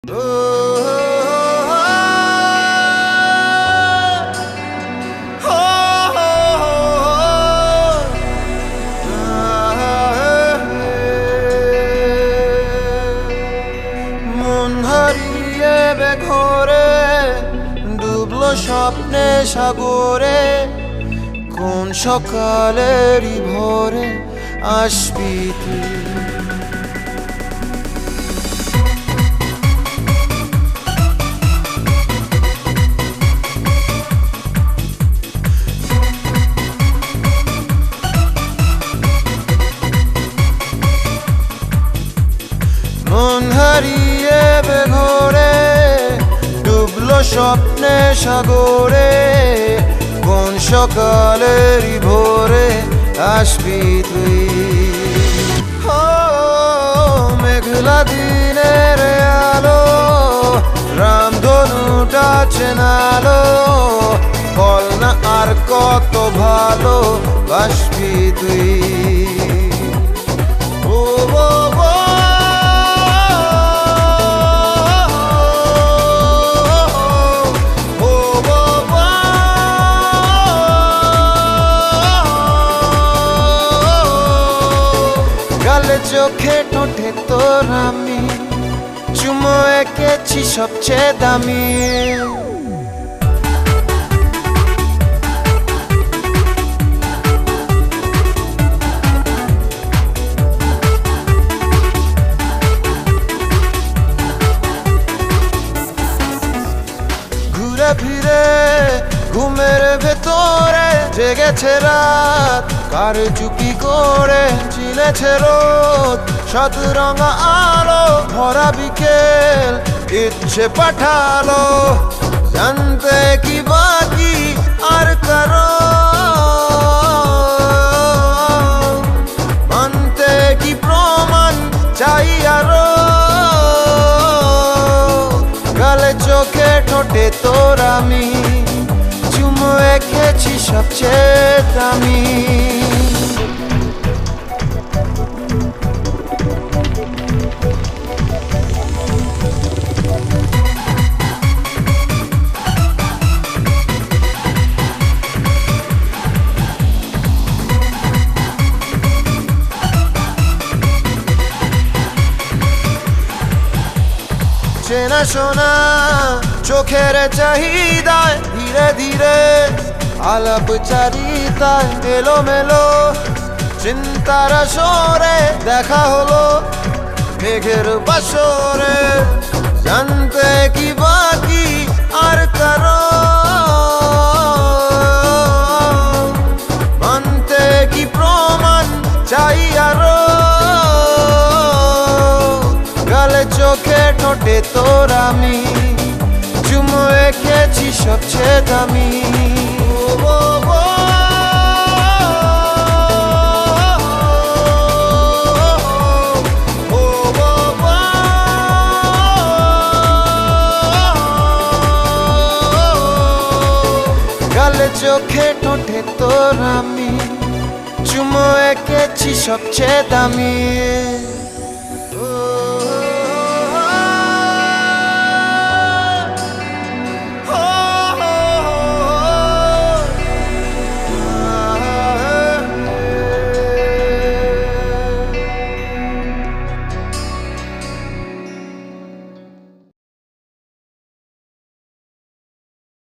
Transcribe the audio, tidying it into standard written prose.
ঘরে ডুবলো স্বপ্নে সাগরে, কোন সকালেরই ভোরে আসবি তুই। মন হারিয়ে বেঘরে ডুবলো স্বপ্নে সাগরে, কোন সকালেরই ভোরে আসবি তুই। মেঘলা দিনের আলো রামধনুটা চেনালো, বল না আর কত ভালো বাসবি তুই। চোখে ঠোঁটে তোর আমি চুমো এঁকেছি সবচেয়ে দামি। ঘুরে ফিরে ঘুমের ভেতরে জেগেছে রাত, কার চুপি করে চিনেছে রোদ, সাত রঙা আলো ভরা বিকেল ইচ্ছে পাঠালো, জানতে কি বাকি আর কারো, মানতে কি প্রমাণ চাই আরো, গালে চোখে ঠোঁটে তোর আমি চুমো এঁকেছি সবচেয়ে দামি। চেনা শোনা চোখের চাহিদায় ধীরে ধীরে আলাপ চারিতায় এলো মেলো, চিন্তার সরে দেখা হলো মেঘের বাসরে, জানতে কি বাকি আর কারো, মানতে কি প্রমাণ চাই আরো, গালে চোখে ঠোঁটে তোর আমি চুমো এঁকেছি সবচেয়ে দামি। গালে চোখে ঠোঁটে তোর আমি চুমো এঁকেছি সবচেয়ে দামি।